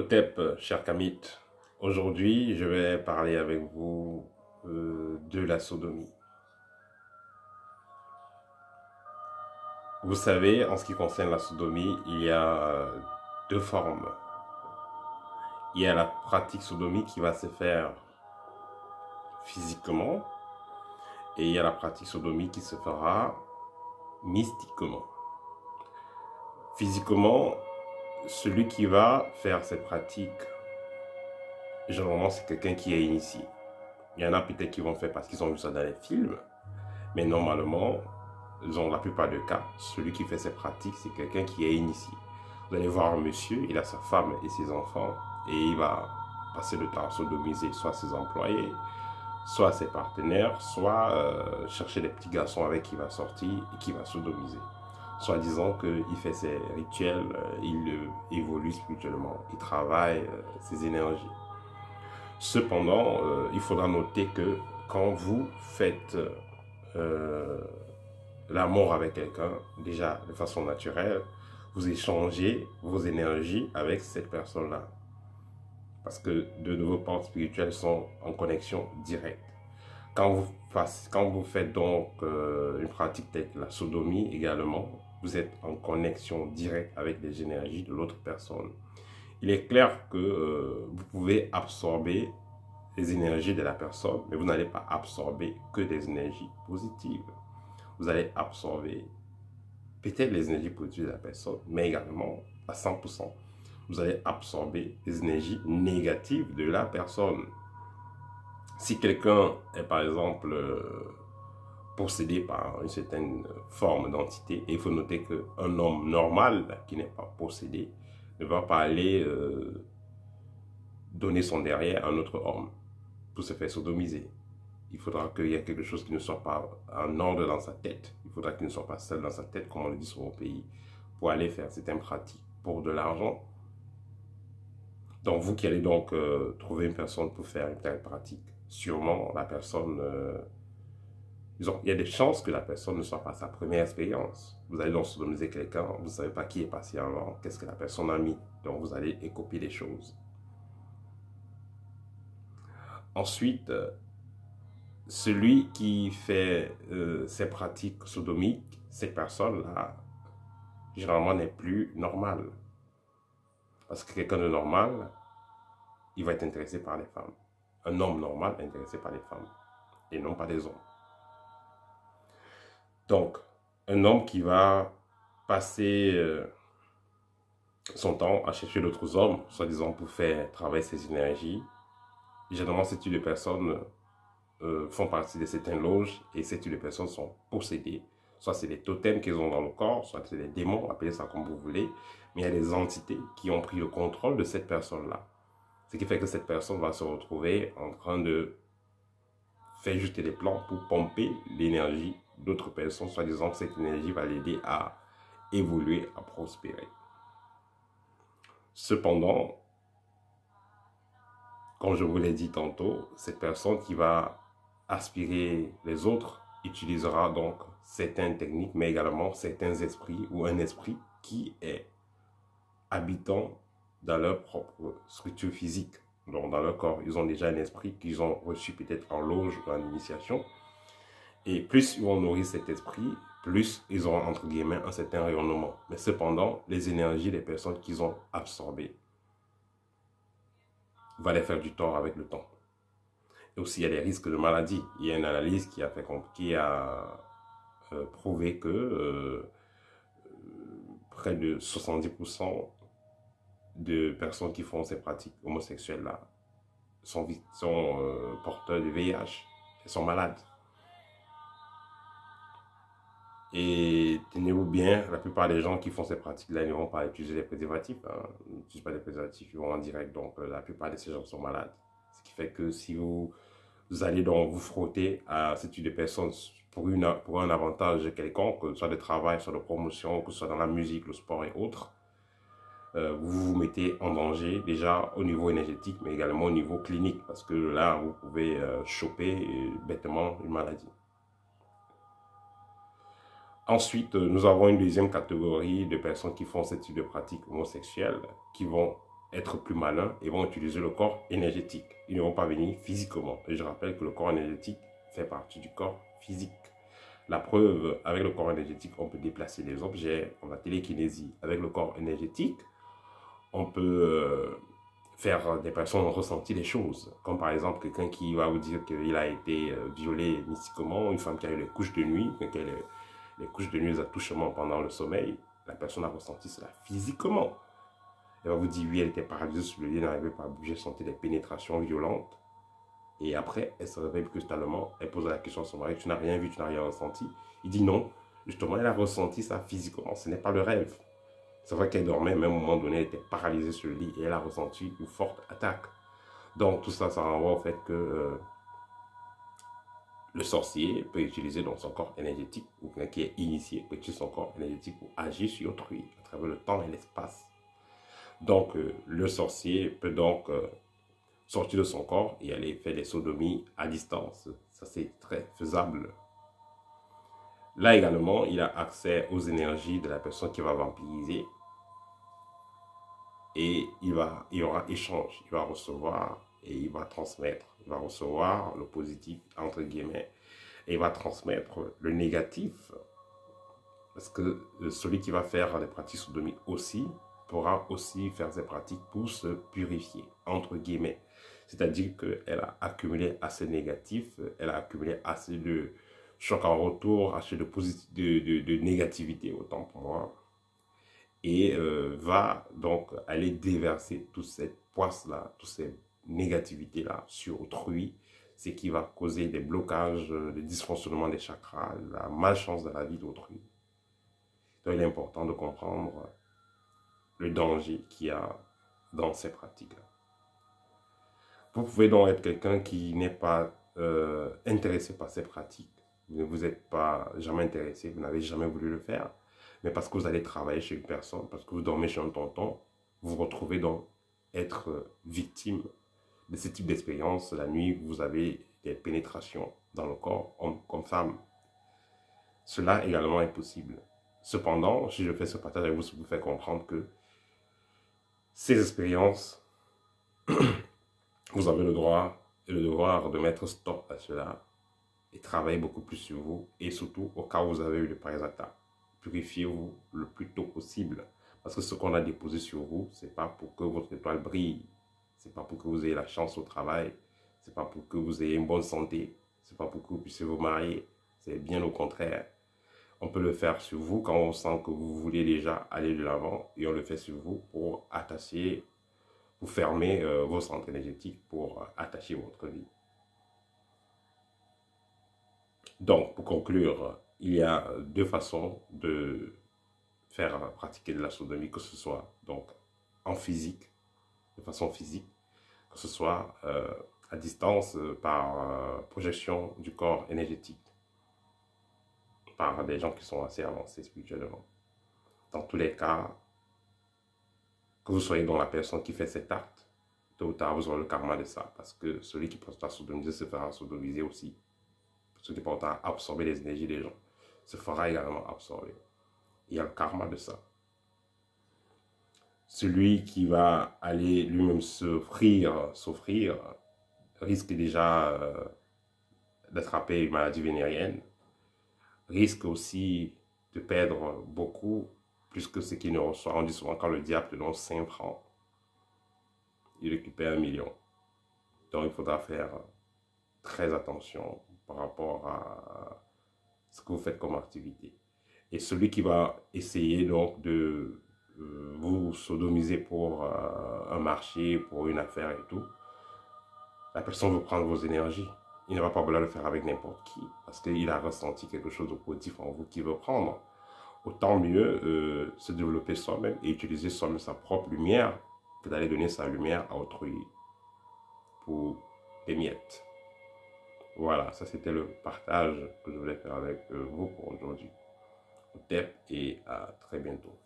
Otep, cher Kamit, aujourd'hui je vais parler avec vous de la sodomie. Vous savez, en ce qui concerne la sodomie, il y a deux formes. Il y a la pratique sodomie qui va se faire physiquement et il y a la pratique sodomie qui se fera mystiquement. Physiquement, celui qui va faire cette pratique, généralement c'est quelqu'un qui est initié. Il y en a peut-être qui vont faire parce qu'ils ont vu ça dans les films, mais normalement, dans la plupart des cas, celui qui fait ces pratiques, c'est quelqu'un qui est initié. Vous allez voir un monsieur, il a sa femme et ses enfants, et il va passer le temps à sodomiser soit ses employés, soit ses partenaires, soit chercher des petits garçons avec qui il va sortir et qui va sodomiser. Soit disant qu'il fait ses rituels, il évolue spirituellement, il travaille ses énergies. Cependant, il faudra noter que quand vous faites l'amour avec quelqu'un, déjà de façon naturelle, vous échangez vos énergies avec cette personne-là. Parce que de vos portes spirituelles sont en connexion directe. Quand vous faites donc une pratique telle que la sodomie également, vous êtes en connexion directe avec les énergies de l'autre personne. Il est clair que vous pouvez absorber les énergies de la personne, mais vous n'allez pas absorber que des énergies positives. Vous allez absorber peut-être les énergies positives de la personne, mais également à 100%, vous allez absorber les énergies négatives de la personne. Si quelqu'un est par exemple possédé par une certaine forme d'entité, et il faut noter qu'un homme normal qui n'est pas possédé ne va pas aller donner son derrière à un autre homme pour se faire sodomiser. Il faudra qu'il y ait quelque chose qui ne soit pas en ordre dans sa tête. Il faudra qu'il ne soit pas seul dans sa tête, comme on le dit sur mon pays, pour aller faire certaines pratiques pour de l'argent. Donc, vous qui allez donc trouver une personne pour faire une telle pratique, sûrement la personne, il y a des chances que la personne ne soit pas sa première expérience. Vous allez donc sodomiser quelqu'un, vous ne savez pas qui est passé avant, qu'est-ce que la personne a mis. Donc, vous allez écopier des choses. Ensuite, celui qui fait ces pratiques sodomiques, cette personne-là, généralement n'est plus normal. Parce que quelqu'un de normal, il va être intéressé par les femmes. Un homme normal est intéressé par les femmes et non pas les hommes. Donc, un homme qui va passer son temps à chercher d'autres hommes, soi-disant pour faire travailler ses énergies, généralement, ce type de personnes font partie de certaines loges et ces types de personnes sont possédées. Soit c'est des totems qu'ils ont dans le corps, soit c'est des démons, appelez ça comme vous voulez, mais il y a des entités qui ont pris le contrôle de cette personne-là. Ce qui fait que cette personne va se retrouver en train de faire jeter des plans pour pomper l'énergie d'autres personnes, soit disant que cette énergie va l'aider à évoluer, à prospérer. Cependant, comme je vous l'ai dit tantôt, cette personne qui va aspirer les autres utilisera donc certaines techniques, mais également certains esprits ou un esprit qui est habitant dans leur propre structure physique. Donc dans leur corps, ils ont déjà un esprit qu'ils ont reçu peut-être en loge ou en initiation. Et plus ils vont nourrir cet esprit, plus ils auront entre guillemets un certain rayonnement. Mais cependant, les énergies des personnes qu'ils ont absorbées vont les faire du tort avec le temps. Et aussi, il y a des risques de maladie. Il y a une analyse qui a prouvé que près de 70% de personnes qui font ces pratiques homosexuelles-là sont porteurs de VIH. Elles sont malades. Et tenez-vous bien, la plupart des gens qui font ces pratiques-là ne vont pas utiliser des préservatifs. Ils n'utilisent pas des préservatifs, ils vont en direct. Donc, la plupart de ces gens sont malades. Ce qui fait que si vous allez donc vous frotter à ce type de personnes pour un avantage quelconque, que ce soit de travail, soit de promotion, que ce soit dans la musique, le sport et autres, vous vous mettez en danger déjà au niveau énergétique, mais également au niveau clinique, parce que là, vous pouvez choper bêtement une maladie. Ensuite, nous avons une deuxième catégorie de personnes qui font ce type de pratiques homosexuelles, qui vont être plus malins et vont utiliser le corps énergétique. Ils ne vont pas venir physiquement. Et je rappelle que le corps énergétique fait partie du corps physique. La preuve, avec le corps énergétique, on peut déplacer des objets, on a télékinésie. Avec le corps énergétique, on peut faire des personnes ressentir des choses. Comme par exemple, quelqu'un qui va vous dire qu'il a été violé mystiquement, une femme qui a eu les couches de nuit, les couches de nuit, les attouchements pendant le sommeil, la personne a ressenti cela physiquement. Elle va vous dire, oui, elle était paralysée sur le lit, elle n'arrivait pas à bouger, sentait des pénétrations violentes. Et après, elle se réveille brutalement, elle pose la question à son mari, tu n'as rien vu, tu n'as rien ressenti. Il dit non, justement, elle a ressenti ça physiquement, ce n'est pas le rêve. C'est vrai qu'elle dormait, mais à un moment donné, elle était paralysée sur le lit et elle a ressenti une forte attaque. Donc tout ça, ça renvoie au fait que le sorcier peut utiliser donc son corps énergétique, ou quelqu'un qui est initié peut utiliser son corps énergétique pour agir sur autrui à travers le temps et l'espace. Donc le sorcier peut donc sortir de son corps et aller faire des sodomies à distance. Ça, c'est très faisable. Là également, il a accès aux énergies de la personne qui va vampiriser. Et il y aura échange. Il va recevoir et il va transmettre. Il va recevoir le positif, entre guillemets, et il va transmettre le négatif. Parce que celui qui va faire les pratiques sodomie aussi, pourra aussi faire ses pratiques pour se purifier, entre guillemets. C'est-à-dire qu'elle a accumulé assez de négatif, elle a accumulé assez de choc en retour, assez de négativité, autant pour moi, et va donc aller déverser toute cette poisse-là, toutes ces négativités-là sur autrui, ce qui va causer des blocages, des dysfonctionnements des chakras, la malchance dans la vie d'autrui. Donc il est important de comprendre le danger qu'il y a dans ces pratiques-là. Vous pouvez donc être quelqu'un qui n'est pas intéressé par ces pratiques. Vous ne vous êtes pas jamais intéressé, vous n'avez jamais voulu le faire. Mais parce que vous allez travailler chez une personne, parce que vous dormez chez un tonton, vous vous retrouvez donc être victime de ce type d'expérience. La nuit, vous avez des pénétrations dans le corps, homme comme femme. Cela également est possible. Cependant, si je fais ce partage avec vous, ça vous fait comprendre que ces expériences, vous avez le droit et le devoir de mettre stop à cela et travailler beaucoup plus sur vous. Et surtout, au cas où vous avez eu de pareilles attaques, purifiez-vous le plus tôt possible. Parce que ce qu'on a déposé sur vous, ce n'est pas pour que votre étoile brille. Ce n'est pas pour que vous ayez la chance au travail. Ce n'est pas pour que vous ayez une bonne santé. Ce n'est pas pour que vous puissiez vous marier. C'est bien au contraire. On peut le faire sur vous quand on sent que vous voulez déjà aller de l'avant. Et on le fait sur vous pour attacher, pour fermer vos centres énergétiques, pour attacher votre vie. Donc, pour conclure, il y a deux façons de faire pratiquer de la sodomie, que ce soit donc en physique, de façon physique, que ce soit à distance par projection du corps énergétique, par des gens qui sont assez avancés spirituellement. Dans tous les cas, que vous soyez dans la personne qui fait cet acte, tôt ou tard, vous aurez le karma de ça, parce que celui qui pense à sodomiser se fera sodomiser aussi. Celui qui pense à absorber les énergies des gens se fera également absorber. Il y a le karma de ça. Celui qui va aller lui-même s'offrir, risque déjà d'attraper une maladie vénérienne, risque aussi de perdre beaucoup, plus que ce qu'il ne reçoit. On dit souvent quand le diable te donne 5 francs, il récupère 1 million. Donc il faudra faire très attention par rapport à ce que vous faites comme activité. Et celui qui va essayer donc de vous sodomiser pour un marché, pour une affaire et tout, la personne veut prendre vos énergies. Il ne va pas vouloir le faire avec n'importe qui, parce qu'il a ressenti quelque chose de positif en vous qu'il veut prendre. Autant mieux se développer soi-même et utiliser soi-même sa propre lumière que d'aller donner sa lumière à autrui pour des miettes. Voilà, ça c'était le partage que je voulais faire avec vous pour aujourd'hui. Au TEP et à très bientôt.